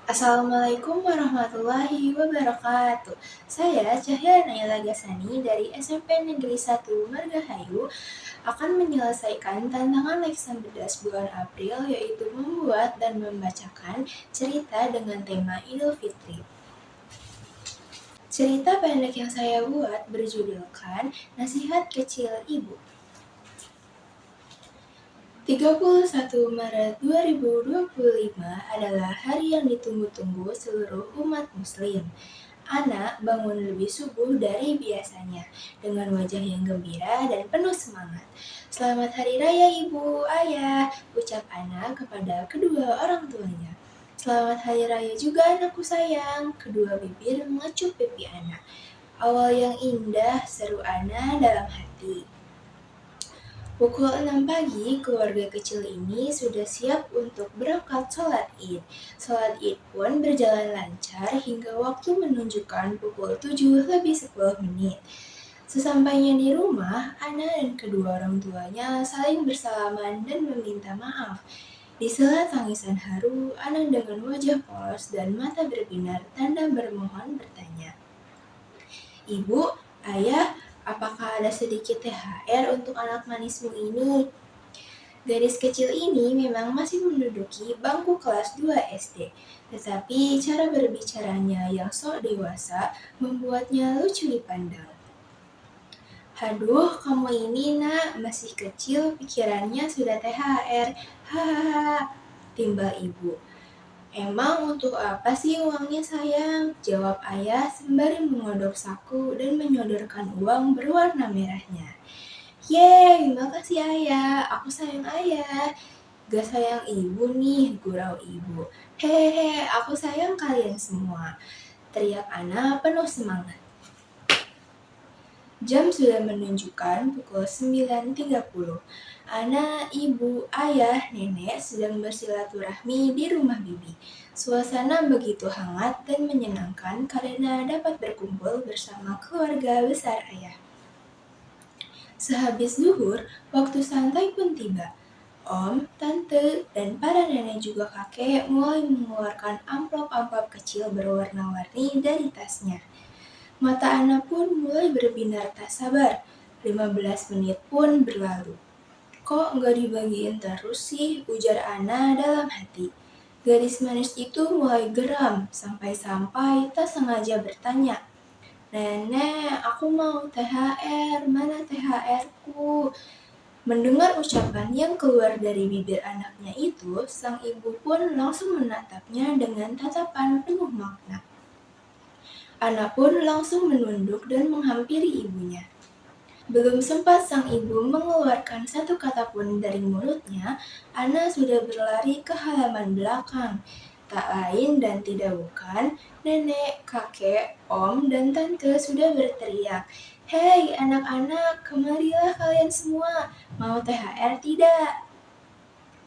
Assalamualaikum warahmatullahi wabarakatuh. Saya Cahya Naila Gasani dari SMP Negeri 1 Margahayu akan menyelesaikan tantangan Leksan Bedas bulan April, yaitu membuat dan membacakan cerita dengan tema Idul Fitri. Cerita pendek yang saya buat berjudulkan Nasihat Kecil Ibu. 31 Maret 2025 adalah hari yang ditunggu-tunggu seluruh umat muslim. Ana bangun lebih subuh dari biasanya, dengan wajah yang gembira dan penuh semangat. "Selamat Hari Raya Ibu, Ayah," ucap Ana kepada kedua orang tuanya. "Selamat Hari Raya juga anakku sayang," kedua bibir mengecup pipi Ana. "Awal yang indah," seru Ana dalam hati. Pukul 6 pagi, keluarga kecil ini sudah siap untuk berangkat sholat Id. Sholat Id pun berjalan lancar hingga waktu menunjukkan pukul 7 lebih 10 menit. Sesampainya di rumah, Ana dan kedua orang tuanya saling bersalaman dan meminta maaf. Di sela tangisan haru, Ana dengan wajah polos dan mata berbinar tanda bermohon bertanya, "Ibu, Ayah, apakah ada sedikit THR untuk anak manismu ini?" Gadis kecil ini memang masih menduduki bangku kelas 2 SD, tetapi cara berbicaranya yang sok dewasa membuatnya lucu dipandang. "Haduh, kamu ini nak, masih kecil pikirannya sudah THR, hahaha," timbal ibu. "Emang untuk apa sih uangnya sayang?" jawab ayah sembari mengodok saku dan menyodorkan uang berwarna merahnya. "Yeay, makasih ayah, aku sayang ayah." "Gak sayang ibu nih," gurau ibu. "Hehehe, aku sayang kalian semua," teriak Ana penuh semangat. Jam sudah menunjukkan pukul 9.30. Ana, ibu, ayah, nenek sedang bersilaturahmi di rumah bibi. Suasana begitu hangat dan menyenangkan karena dapat berkumpul bersama keluarga besar ayah. Sehabis zuhur, waktu santai pun tiba. Om, tante, dan para nenek juga kakek mulai mengeluarkan amplop-amplop kecil berwarna-warni dari tasnya. Mata Ana pun mulai berbinar tak sabar. 15 menit pun berlalu. "Kok nggak dibagiin terus sih?" ujar Ana dalam hati. Gadis manis itu mulai geram, sampai-sampai tak sengaja bertanya, "Nenek, aku mau THR, mana THR-ku?" Mendengar ucapan yang keluar dari bibir anaknya itu, sang ibu pun langsung menatapnya dengan tatapan penuh makna. Ana pun langsung menunduk dan menghampiri ibunya. Belum sempat sang ibu mengeluarkan satu kata pun dari mulutnya, Ana sudah berlari ke halaman belakang. Tak lain dan tidak bukan, nenek, kakek, om, dan tante sudah berteriak, "Hei anak-anak, kemarilah kalian semua, mau THR tidak?"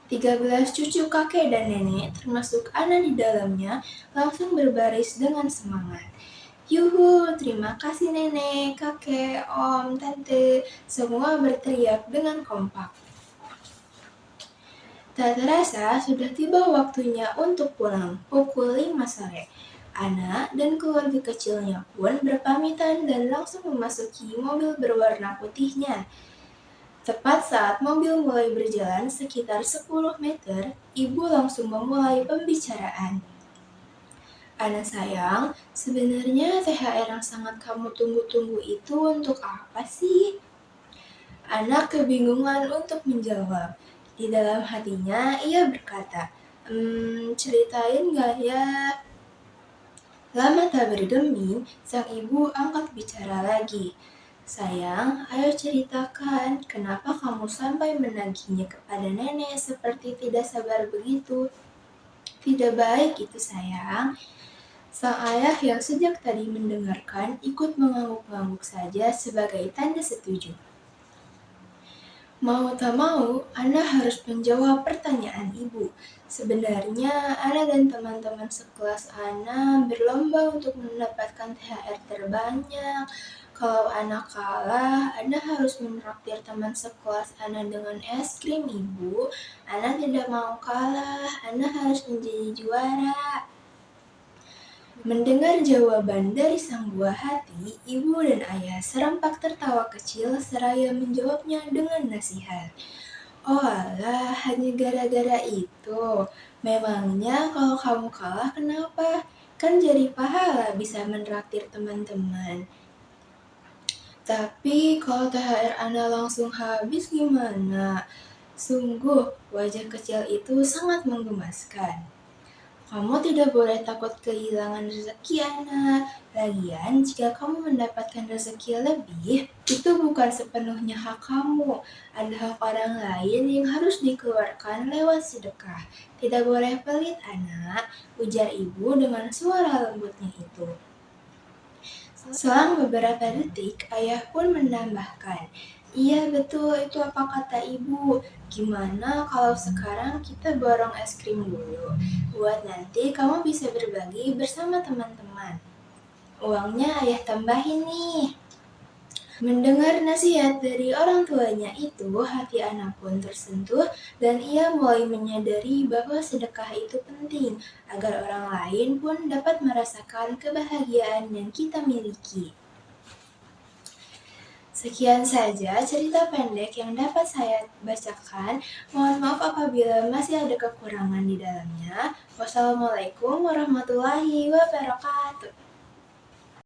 13 cucu kakek dan nenek, termasuk Ana di dalamnya, langsung berbaris dengan semangat. "Yuhu, terima kasih nenek, kakek, om, tante," semua berteriak dengan kompak. Tak terasa sudah tiba waktunya untuk pulang, pukul 5 sore. Ana dan keluarga kecilnya pun berpamitan dan langsung memasuki mobil berwarna putihnya. Tepat saat mobil mulai berjalan sekitar 10 meter, ibu langsung memulai pembicaraan. "Ana sayang, sebenarnya THR yang sangat kamu tunggu-tunggu itu untuk apa sih?" Anak kebingungan untuk menjawab. Di dalam hatinya ia berkata, ceritain gak ya?" Lama tak bergeming, sang ibu angkat bicara lagi. "Sayang, ayo ceritakan, kenapa kamu sampai menagihnya kepada nenek seperti tidak sabar begitu?" "Tidak baik itu sayang." Sang ayah yang sejak tadi mendengarkan ikut mengangguk-angguk saja sebagai tanda setuju. Mau tak mau, Ana harus menjawab pertanyaan ibu. Sebenarnya, Ana dan teman-teman sekelas Ana berlomba untuk mendapatkan THR terbanyak. Kalau Ana kalah, Ana harus menraktir teman sekelas Ana dengan es krim ibu. Ana tidak mau kalah, Ana harus menjadi juara. Mendengar jawaban dari sang buah hati, ibu dan ayah serempak tertawa kecil seraya menjawabnya dengan nasihat. Oh alah, hanya gara-gara itu. Memangnya kalau kamu kalah kenapa? Kan jadi pahala bisa menraktir teman-teman. Tapi kalau THR Anda langsung habis gimana? Sungguh, wajah kecil itu sangat menggemaskan. Kamu tidak boleh takut kehilangan rezeki, anak. Lagian, jika kamu mendapatkan rezeki lebih, itu bukan sepenuhnya hak kamu. Ada hak orang lain yang harus dikeluarkan lewat sedekah. Tidak boleh pelit, anak, ujar ibu dengan suara lembutnya itu. Selang beberapa detik, ayah pun menambahkan, "Iya betul, itu apa kata ibu. Gimana kalau sekarang kita borong es krim dulu, buat nanti kamu bisa berbagi bersama teman-teman. Uangnya ayah tambahin nih." Mendengar nasihat dari orang tuanya itu, hati anak pun tersentuh dan ia mulai menyadari bahwa sedekah itu penting agar orang lain pun dapat merasakan kebahagiaan yang kita miliki. Sekian saja cerita pendek yang dapat saya bacakan. Mohon maaf apabila masih ada kekurangan di dalamnya. Wassalamualaikum warahmatullahi wabarakatuh.